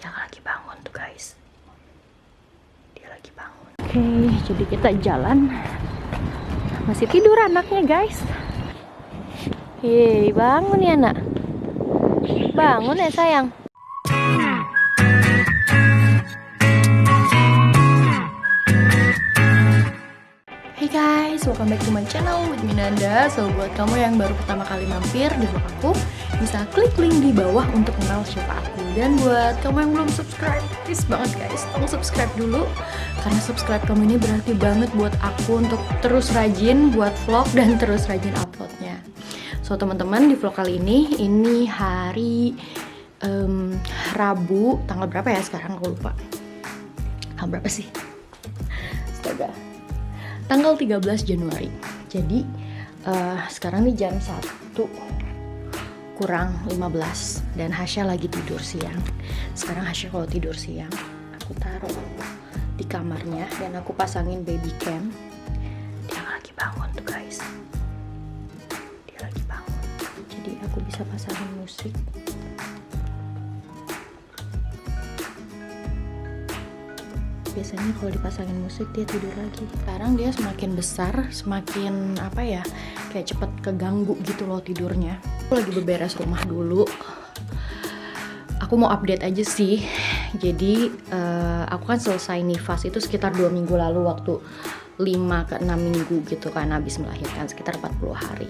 Dia lagi bangun tuh guys. Dia lagi bangun. Oke, jadi kita jalan. Masih tidur anaknya guys. Hei, bangun ya nak. Bangun ya sayang. Hey guys, welcome back to my channel with Minanda. So buat kamu yang baru pertama kali mampir di vlog aku, bisa klik link di bawah untuk kenal siapa aku. Dan buat kamu yang belum subscribe, please banget guys, tolong subscribe dulu. Karena subscribe kamu ini berarti banget buat aku untuk terus rajin buat vlog dan terus rajin uploadnya. So teman-teman, di vlog kali ini hari Rabu, tanggal berapa ya sekarang aku lupa. Tanggal berapa sih? Astaga. Tanggal 13 Januari. Jadi sekarang nih jam 1 kurang 15 dan Hasya lagi tidur siang. Sekarang Hasya kalau tidur siang aku taruh di kamarnya dan aku pasangin baby cam. Dia lagi bangun tuh guys. Dia lagi bangun. Jadi aku bisa pasangin musik. Biasanya kalau dipasangin musik dia tidur lagi. Sekarang dia semakin besar, semakin apa ya, kayak cepet keganggu gitu loh tidurnya. Aku lagi beberes rumah dulu. Aku mau update aja sih. Jadi aku kan selesai nifas itu sekitar 2 minggu lalu, waktu 5 ke 6 minggu gitu kan, habis melahirkan sekitar 40 hari.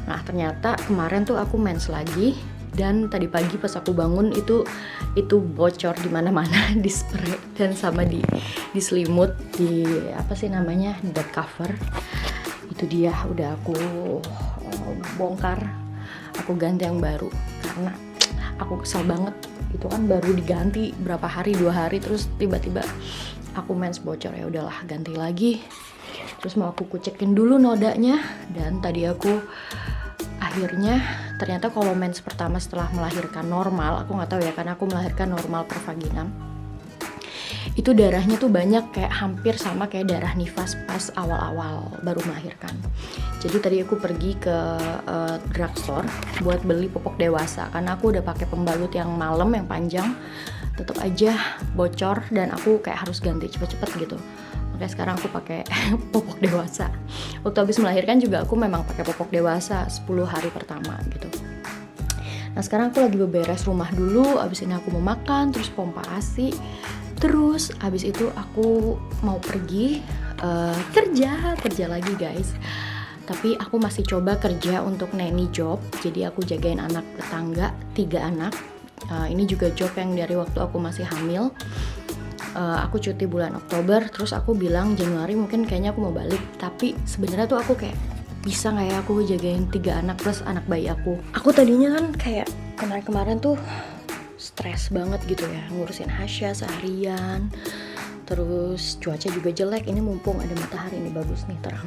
Nah ternyata kemarin tuh aku mens lagi. Dan tadi pagi pas aku bangun itu bocor di mana-mana, di spray dan sama di selimut, di apa sih namanya, bed cover. Itu dia udah aku bongkar, aku ganti yang baru karena aku kesel banget. Itu kan baru diganti berapa hari, 2 hari, terus tiba-tiba aku mens bocor. Ya udahlah, ganti lagi. Terus mau aku kucekin dulu nodanya, dan tadi aku akhirnya ternyata kalau mens pertama setelah melahirkan normal, aku nggak tahu ya karena aku melahirkan normal per vagina, itu darahnya tuh banyak, kayak hampir sama kayak darah nifas pas awal-awal baru melahirkan. Jadi tadi aku pergi ke drugstore buat beli popok dewasa karena aku udah pakai pembalut yang malam yang panjang, tetap aja bocor dan aku kayak harus ganti cepet-cepet gitu. Makanya sekarang aku pakai popok dewasa. Waktu habis melahirkan juga aku memang pakai popok dewasa 10 hari pertama gitu. Nah sekarang aku lagi beberes rumah dulu. Abis ini aku mau makan, terus pompa ASI. Terus abis itu aku mau pergi kerja lagi guys. Tapi aku masih coba kerja untuk nanny job. Jadi aku jagain anak tetangga, 3 anak. Ini juga job yang dari waktu aku masih hamil. Aku cuti bulan Oktober, terus aku bilang Januari mungkin kayaknya aku mau balik. Tapi sebenarnya tuh aku kayak bisa nggak ya aku jagain 3 anak plus anak bayi aku. Aku tadinya kan kayak kemarin tuh stres banget gitu ya, ngurusin Hasya seharian. Terus cuaca juga jelek, ini mumpung ada matahari ini bagus nih, terang.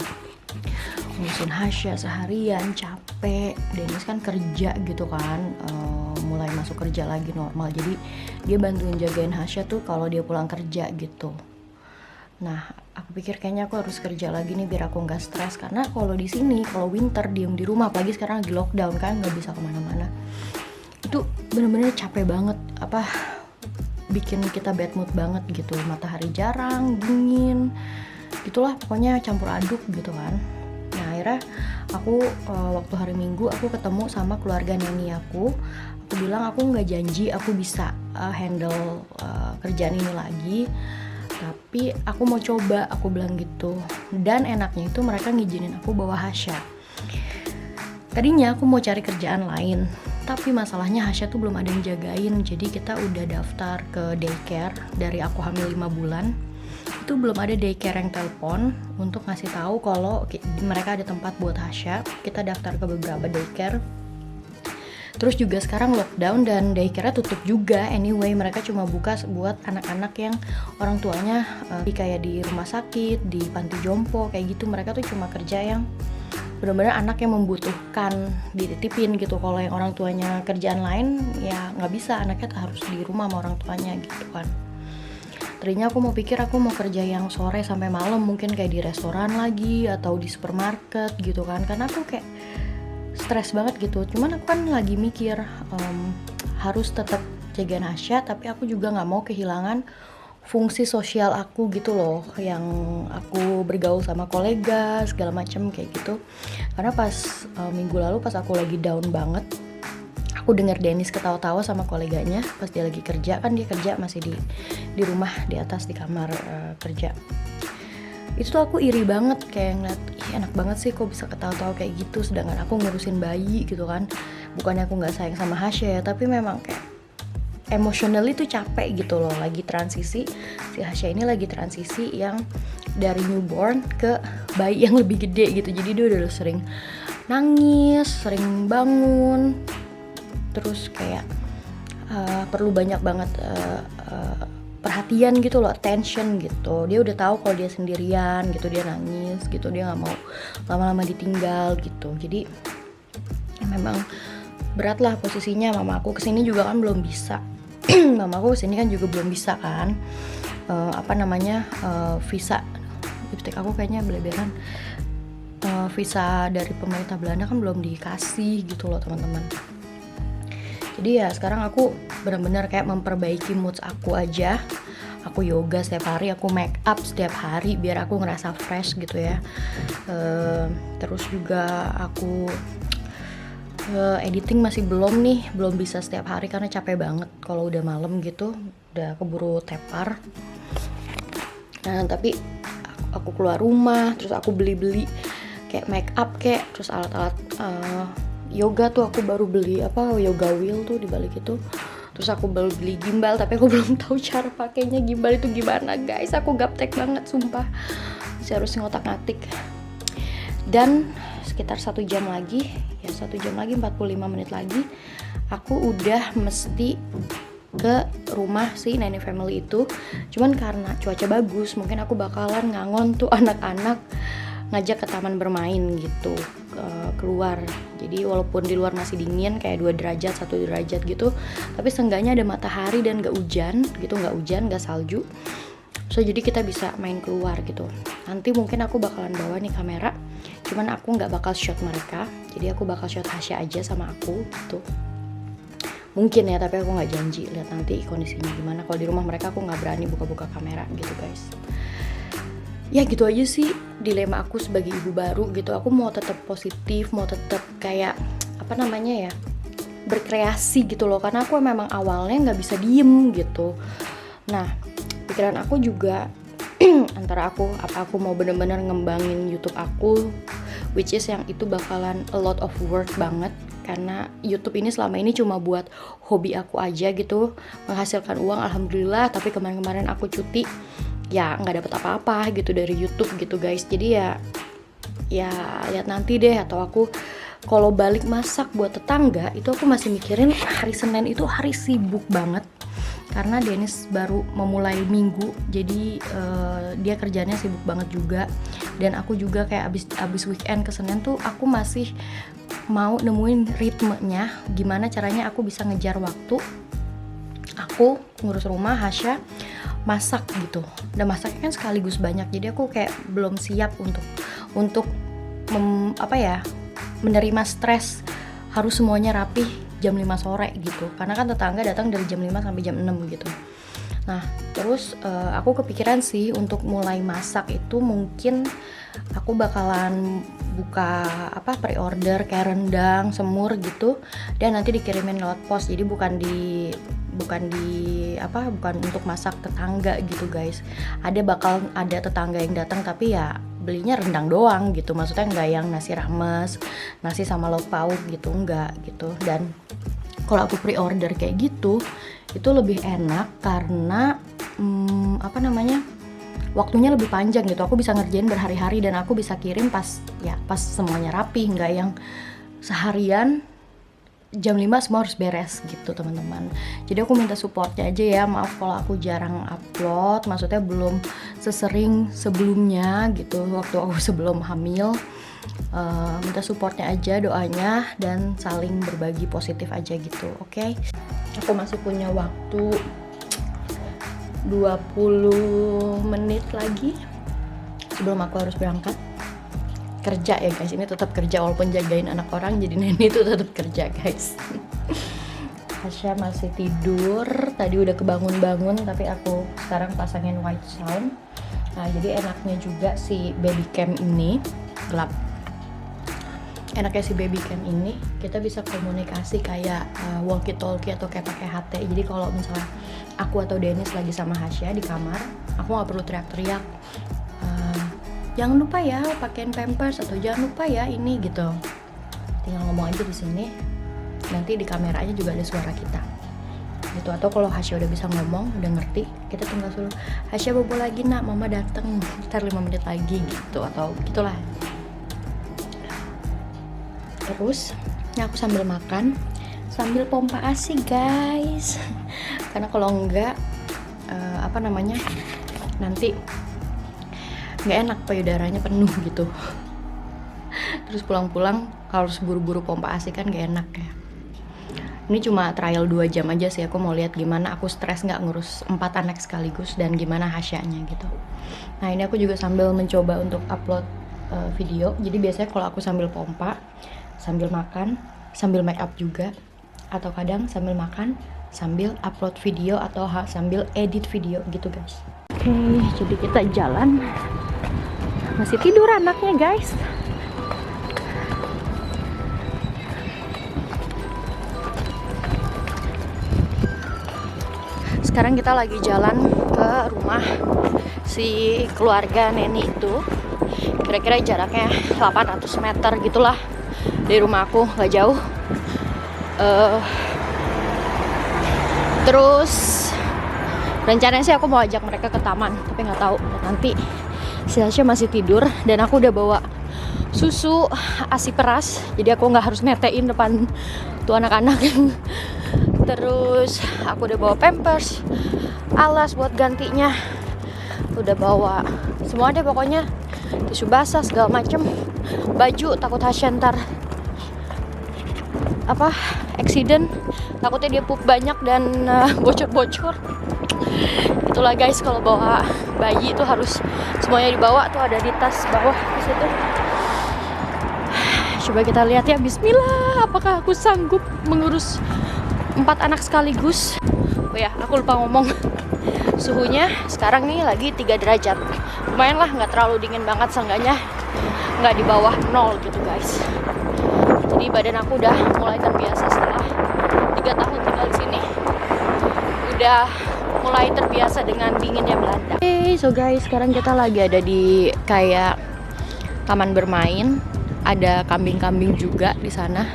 Ngurusin Hasya seharian, capek. Dennis kan kerja gitu kan, mulai masuk kerja lagi normal, jadi dia bantuin jagain Hasya tuh kalau dia pulang kerja gitu. Nah aku pikir kayaknya aku harus kerja lagi nih biar aku nggak stres, karena kalau di sini kalau winter diem di rumah, apalagi sekarang lagi lockdown kan, nggak bisa kemana-mana, itu bener-bener capek banget, apa bikin kita bad mood banget gitu. Matahari jarang, dingin gitulah, pokoknya campur aduk gitu kan. Nah akhirnya aku waktu hari Minggu aku ketemu sama keluarga neni aku bilang aku nggak janji aku bisa handle kerjaan ini lagi, tapi aku mau coba, aku bilang gitu. Dan enaknya itu mereka ngizinin aku bawa Hasya. Tadinya aku mau cari kerjaan lain, tapi masalahnya Hasya tuh belum ada yang jagain. Jadi kita udah daftar ke daycare dari aku hamil 5 bulan. Itu belum ada daycare yang telepon untuk ngasih tahu kalau mereka ada tempat buat Hasya. Kita daftar ke beberapa daycare. Terus juga sekarang lockdown dan daycare-nya tutup juga. Anyway, mereka cuma buka buat anak-anak yang orang tuanya kayak di rumah sakit, di panti jompo kayak gitu. Mereka tuh cuma kerja yang benar-benar anak yang membutuhkan dititipin gitu. Kalau yang orang tuanya kerjaan lain ya nggak bisa, anaknya harus di rumah sama orang tuanya gitu kan. Tadinya aku mau pikir aku mau kerja yang sore sampai malam, mungkin kayak di restoran lagi atau di supermarket gitu kan, karena aku kayak stres banget gitu. Cuman aku kan lagi mikir harus tetap jagain Hasya, tapi aku juga nggak mau kehilangan fungsi sosial aku gitu loh, yang aku bergaul sama kolega segala macam kayak gitu. Karena pas minggu lalu pas aku lagi down banget, aku dengar Dennis ketawa-tawa sama koleganya pas dia lagi kerja, kan dia kerja masih di rumah di atas di kamar kerja. Itu tuh aku iri banget, kayak ngeliat, ih enak banget sih kok bisa ketawa-tawa kayak gitu, sedangkan aku ngurusin bayi gitu kan. Bukannya aku nggak sayang sama Hasya ya, tapi memang kayak emotionally tuh capek gitu loh, lagi transisi. Si Hasya ini lagi transisi yang dari newborn ke bayi yang lebih gede gitu, jadi dia udah sering nangis, sering bangun, terus kayak perlu banyak banget perhatian gitu loh, attention gitu. Dia udah tahu kalau dia sendirian gitu, dia nangis gitu, dia nggak mau lama-lama ditinggal gitu. Jadi ya memang berat lah posisinya. Mama aku kesini juga kan belum bisa. Mama aku kesini kan juga belum bisa kan. Visa. Lipstick aku kayaknya beleberan. Visa dari pemerintah Belanda kan belum dikasih gitu loh teman-teman. Jadi ya sekarang aku benar-benar kayak memperbaiki mood aku aja. Aku yoga setiap hari, aku make up setiap hari biar aku ngerasa fresh gitu ya. Terus juga aku editing masih belum bisa setiap hari karena capek banget kalau udah malam gitu, udah keburu tepar. Nah tapi aku keluar rumah, terus aku beli-beli kayak make up kayak, terus alat-alat yoga tuh aku baru beli yoga wheel tuh dibalik itu. Terus aku baru beli gimbal, tapi aku belum tahu cara pakainya gimbal itu gimana guys. Aku gaptek banget sumpah, masih harus ngotak-ngatik. Dan sekitar 1 jam lagi 45 menit lagi aku udah mesti ke rumah si Nani Family itu. Cuman karena cuaca bagus, mungkin aku bakalan ngangon tuh anak-anak, ngajak ke taman bermain gitu, keluar. Jadi walaupun di luar masih dingin kayak 2 derajat, 1 derajat gitu, tapi seenggaknya ada matahari dan gak hujan gitu, gak salju. So jadi kita bisa main keluar gitu. Nanti mungkin aku bakalan bawa nih kamera, cuman aku gak bakal shot mereka, jadi aku bakal shot Hasya aja sama aku gitu. Mungkin ya, tapi aku gak janji, lihat nanti kondisinya gimana. Kalau di rumah mereka aku gak berani buka-buka kamera gitu guys. Ya gitu aja sih dilema aku sebagai ibu baru gitu. Aku mau tetap positif, mau tetap kayak berkreasi gitu loh, karena aku memang awalnya nggak bisa diem gitu. Nah pikiran aku juga antara aku mau bener-bener ngembangin YouTube aku, which is yang itu bakalan a lot of work banget, karena YouTube ini selama ini cuma buat hobi aku aja gitu, menghasilkan uang alhamdulillah. Tapi kemarin-kemarin aku cuti, ya nggak dapet apa-apa gitu dari YouTube gitu guys. Jadi ya lihat nanti deh. Atau aku kalau balik masak buat tetangga itu aku masih mikirin hari Senin itu hari sibuk banget, karena Dennis baru memulai minggu, jadi dia kerjanya sibuk banget juga. Dan aku juga kayak abis weekend ke Senin tuh aku masih mau nemuin ritmenya, gimana caranya aku bisa ngejar waktu. Aku ngurus rumah, Hasya masak gitu. Dan masaknya kan sekaligus banyak, jadi aku kayak belum siap untuk menerima stres harus semuanya rapih jam 5 sore gitu, karena kan tetangga datang dari jam 5 sampai jam 6 gitu. Nah terus aku kepikiran sih untuk mulai masak itu, mungkin aku bakalan buka pre-order kayak rendang, semur gitu, dan nanti dikirimin lewat pos. Jadi bukan untuk masak tetangga gitu guys. Bakal ada tetangga yang datang, tapi ya belinya rendang doang gitu, maksudnya nggak yang nasi rames, nasi sama lauk pauk gitu, enggak gitu. Dan kalau aku pre-order kayak gitu itu lebih enak karena waktunya lebih panjang gitu. Aku bisa ngerjain berhari-hari dan aku bisa kirim pas semuanya rapi, nggak yang seharian jam 5 semua harus beres gitu teman-teman. Jadi aku minta supportnya aja ya, maaf kalau aku jarang upload, maksudnya belum sesering sebelumnya gitu waktu aku sebelum hamil. Minta supportnya aja, doanya, dan saling berbagi positif aja gitu, oke? Aku masih punya waktu 20 menit lagi sebelum aku harus berangkat kerja ya guys. Ini tetap kerja walaupun jagain anak orang, jadi nenek itu tetap kerja guys. Hasya masih tidur, tadi udah kebangun-bangun, tapi aku sekarang pasangin white sound. Nah, jadi enaknya juga si baby cam ini, gelap. Enaknya si baby cam ini, kita bisa komunikasi kayak walkie talkie atau kayak pakai HT. Jadi kalau misalnya aku atau Dennis lagi sama Hasya di kamar, aku nggak perlu teriak-teriak. Jangan lupa ya pakein pampers, atau jangan lupa ya ini gitu. Tinggal ngomong aja di sini, nanti di kameranya juga ada suara kita gitu. Atau kalau Hasya udah bisa ngomong, udah ngerti, kita tinggal suruh Hasya bobo lagi nak, mama dateng ntar 5 menit lagi gitu, atau gitulah. Terus ini aku sambil makan, sambil pompa ASI guys, karena kalau enggak nanti nggak enak, payudaranya penuh gitu. Terus pulang-pulang harus buru-buru pompa ASI kan gak enak ya. Ini cuma trial 2 jam aja sih, aku mau lihat gimana aku stres nggak ngurus 4 anak sekaligus dan gimana Hasyanya gitu. Nah ini aku juga sambil mencoba untuk upload video. Jadi biasanya kalau aku sambil pompa, sambil makan, sambil make up juga, atau kadang sambil makan, sambil upload video, atau sambil edit video gitu guys. Oke, jadi kita jalan. Masih tidur anaknya guys. Sekarang kita lagi jalan ke rumah si keluarga Neni itu. Kira-kira jaraknya 800 meter gitulah dari rumah aku, gak jauh. Terus rencananya sih aku mau ajak mereka ke taman, tapi nggak tahu nanti. Si Hasya masih tidur dan aku udah bawa susu ASI peras, jadi aku nggak harus netein depan tuh anak-anak. Terus aku udah bawa pampers, alas buat gantinya, udah bawa semua deh pokoknya, tisu basah segala macem, baju takut Hasya ntar accident, takutnya dia pup banyak dan bocor-bocor. Itulah guys, kalau bawa bayi itu harus semuanya dibawa, tuh ada di tas bawah di situ. Coba kita lihat ya, bismillah, apakah aku sanggup mengurus 4 anak sekaligus. Oh ya, aku lupa ngomong, suhunya sekarang nih lagi 3 derajat. Lumayan lah, nggak terlalu dingin banget, seenggaknya nggak di bawah 0 gitu guys. Jadi badan aku udah mulai terbiasa setelah 3 tahun tinggal di sini. Udah mulai terbiasa dengan dinginnya Belanda. Oke, so guys, sekarang kita lagi ada di kayak taman bermain. Ada kambing-kambing juga di sana.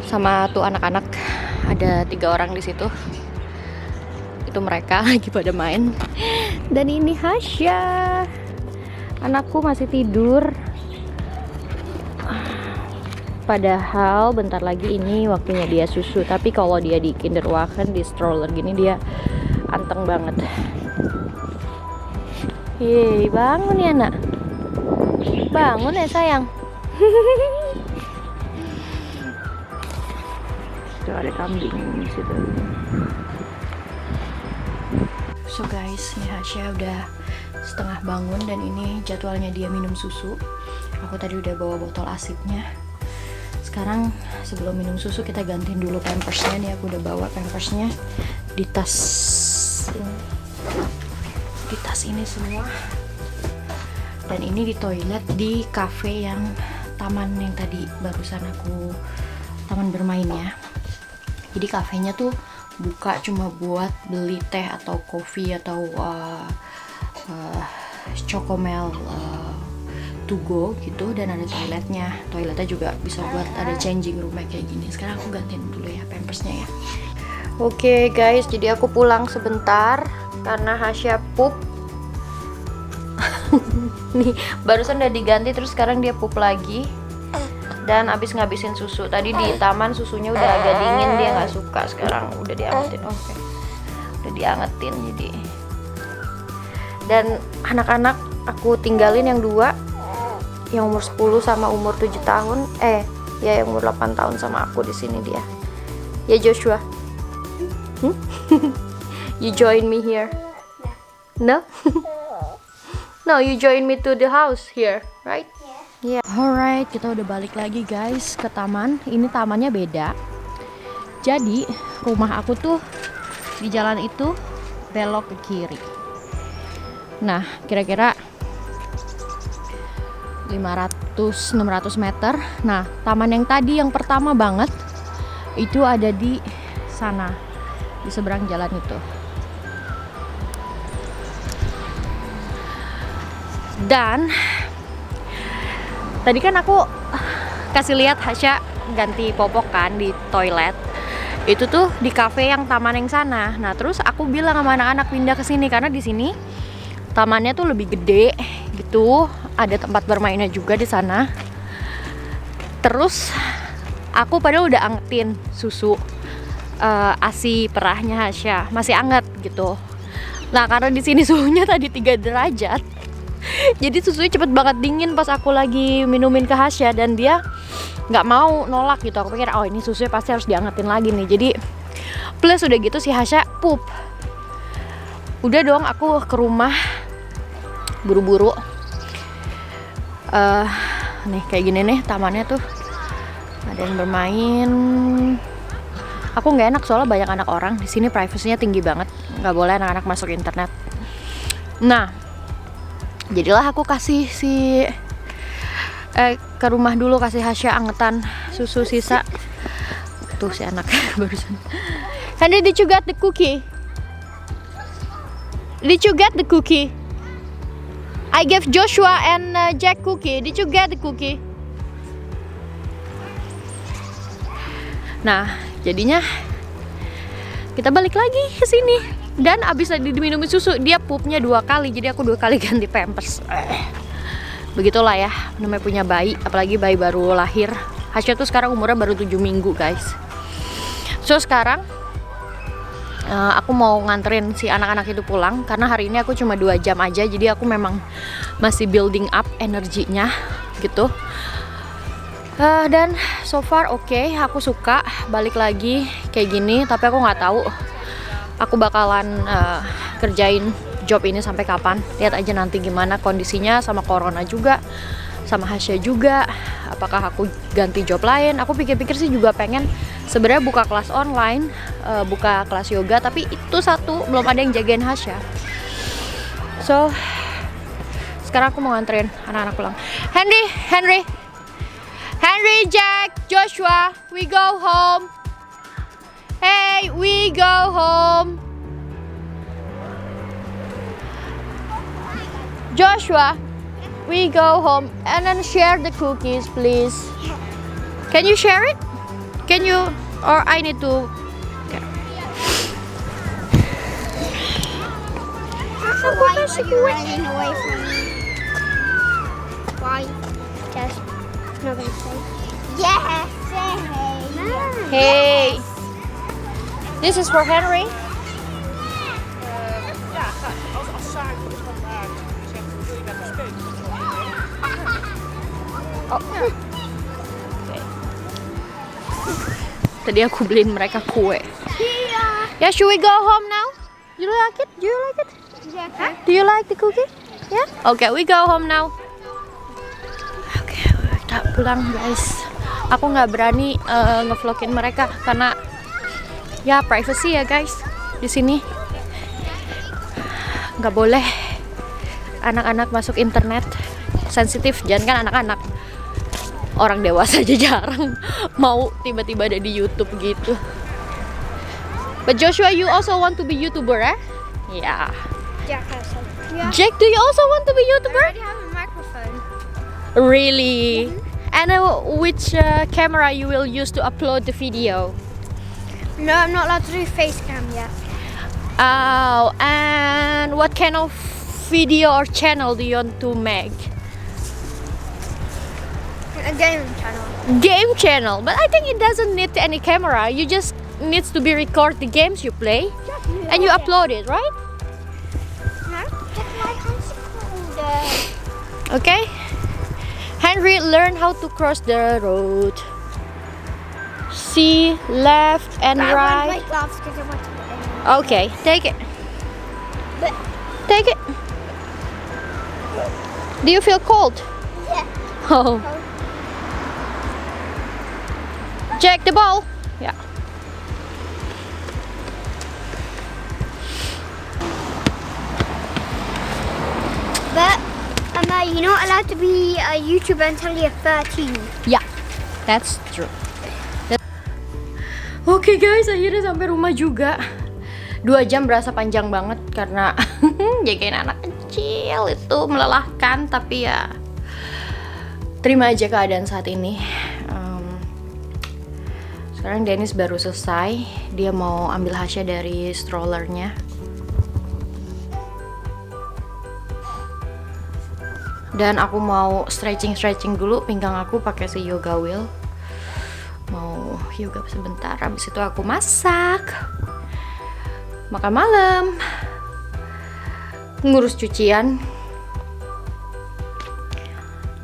Sama tuh anak-anak, ada 3 orang di situ. Itu mereka lagi pada main. Dan ini Hasya, anakku masih tidur. Padahal bentar lagi ini waktunya dia susu. Tapi kalau dia di Kinderwagen, di stroller gini, dia anteng banget. Yeay, bangun ya nak. Bangun ya sayang. Tuh ada kambing di situ. So guys, ini Hasya udah setengah bangun dan ini jadwalnya dia minum susu. Aku tadi udah bawa botol asipnya. Sekarang sebelum minum susu kita gantiin dulu pampersnya. Nih aku udah bawa pampersnya di tas ini. Di tas ini semua. Dan ini di toilet di cafe yang taman yang tadi barusan aku, taman bermain ya. Jadi kafenya tuh buka cuma buat beli teh atau kopi atau Chocomel to go gitu, dan ada toiletnya. Toiletnya juga bisa buat ada changing room kayak gini. Sekarang aku gantiin dulu ya pampersnya ya. Oke guys, jadi aku pulang sebentar karena Hasya pup. Nih barusan udah diganti, terus sekarang dia pup lagi dan abis ngabisin susu. Tadi di taman susunya udah agak dingin, dia nggak suka. Sekarang udah diangetin. Oke, udah diangetin jadi. Dan anak-anak aku tinggalin yang 2, yang umur 10 sama umur 7 tahun. Ya yang umur 8 tahun sama aku di sini dia. Ya Joshua. You join me here? No? No, you join me to the house here, right? Yeah. Alright, kita udah balik lagi guys ke taman. Ini tamannya beda. Jadi rumah aku tuh di jalan itu belok ke kiri. Nah, kira-kira 500-600 meter. Nah, taman yang tadi yang pertama banget itu ada di sana, di seberang jalan itu. Dan tadi kan aku kasih lihat Hasya ganti popok kan di toilet. Itu tuh di cafe yang taman yang sana. Nah, terus aku bilang sama anak-anak pindah ke sini karena di sini tamannya tuh lebih gede gitu. Ada tempat bermainnya juga di sana. Terus aku padahal udah angetin susu ASI perahnya Hasya, masih anget gitu. Nah, karena di sini suhunya tadi 3 derajat. Jadi susunya cepet banget dingin pas aku lagi minumin ke Hasya dan dia nggak mau nolak gitu. Aku pikir oh ini susunya pasti harus diangetin lagi nih. Jadi plus udah gitu si Hasya pup. Udah dong aku ke rumah buru-buru. Nih kayak gini nih tamannya tuh ada yang bermain. Aku nggak enak soalnya banyak anak orang di sini, privasinya tinggi banget, nggak boleh anak-anak masuk internet. Nah, jadilah aku kasih ke rumah dulu, kasih Hasya angetan susu sisa. Tuh si anak barusan. Henry, did you get the cookie? Did you get the cookie? I gave Joshua and Jack cookie. Did you get the cookie? Nah, jadinya kita balik lagi ke sini. Dan abis tadi diminumin susu, dia pupnya 2 kali. Jadi aku 2 kali ganti pampers. Begitulah ya, namanya punya bayi. Apalagi bayi baru lahir. Hasya tuh sekarang umurnya baru 7 minggu guys. So sekarang aku mau nganterin si anak-anak itu pulang. Karena hari ini aku cuma 2 jam aja. Jadi aku memang masih building up energinya gitu. Dan so far oke, aku suka balik lagi kayak gini. Tapi aku nggak tahu aku bakalan kerjain job ini sampai kapan. Lihat aja nanti gimana kondisinya, sama corona juga, sama Hasya juga. Apakah aku ganti job lain? Aku pikir-pikir sih juga pengen sebenarnya buka kelas online, buka kelas yoga. Tapi itu satu, belum ada yang jagain Hasya. So sekarang aku mau nganterin anak-anak pulang. Henry, Jack, Joshua, we go home. Hey, we go home. Joshua, we go home. And then share the cookies, please. Can you share it? Can you? Or I need to. Okay. Why are you running away from me? Why? Just not gonna say. Yes, say hey. Hey. This is for Henry. Ja, als suiker is wat waar. Zegt, wil je met me spelen? Oh. Okay. Tadi aku beliin mereka kue. Yeah, should we go home now? You like it? Do you like it? Yeah. Huh? Do you like the cookie? Yeah? Okay, we go home now. Oke, kita pulang guys. Aku nggak berani ngevlogin mereka karena ya privacy ya guys. Di sini nggak boleh anak-anak masuk internet, sensitif. Jangan kan anak-anak, orang dewasa aja jarang mau tiba-tiba ada di YouTube gitu. But Joshua, you also want to be YouTuber, eh? Yeah. Jack has some. Yeah. Jack, do you also want to be I YouTuber? already have a microphone. Really? And which camera you will use to upload the video? No, I'm not allowed to do face cam yet. Oh, and what kind of video or channel do you want to make? A gaming channel. Game channel, but I think it doesn't need any camera. You just needs to be record the games you play and you upload it, right? No, just my hands cold. Okay. Henry, learn how to cross the road. See left and I want right. my gloves because I want to put them on. Okay, take it. But Take it. Do you feel cold? yeah. Oh. Jack, the ball. Yeah. You're not allowed to be a YouTuber until you're 13. Ya, that's true. Oke guys, akhirnya sampai rumah juga. 2 jam berasa panjang banget karena jagain anak kecil itu melelahkan, tapi ya terima aja keadaan saat ini. Sekarang Dennis baru selesai, dia mau ambil Hasya dari strollernya. Dan aku mau stretching dulu pinggang aku pakai si yoga wheel. Mau yoga sebentar, habis itu aku masak, makan malam, ngurus cucian,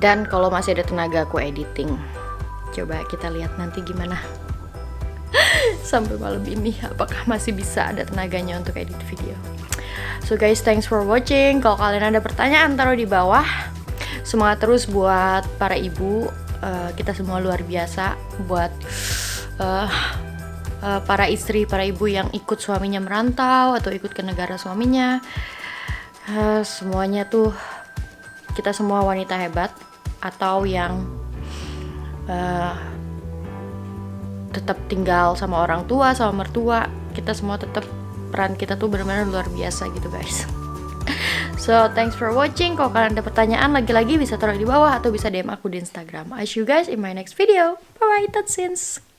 dan kalau masih ada tenaga aku editing. Coba kita lihat nanti gimana sampai malam ini, apakah masih bisa ada tenaganya untuk edit video. So guys, thanks for watching. Kalau kalian ada pertanyaan taruh di bawah. Semangat terus buat para ibu, kita semua luar biasa. Buat para istri, para ibu yang ikut suaminya merantau atau ikut ke negara suaminya, semuanya tuh kita semua wanita hebat. Atau yang tetap tinggal sama orang tua, sama mertua, kita semua tetap peran kita tuh benar-benar luar biasa gitu guys. So thanks for watching. Kalau kalian ada pertanyaan lagi-lagi bisa taruh di bawah atau bisa DM aku di Instagram. I see you guys in my next video. Bye bye, Tatsins.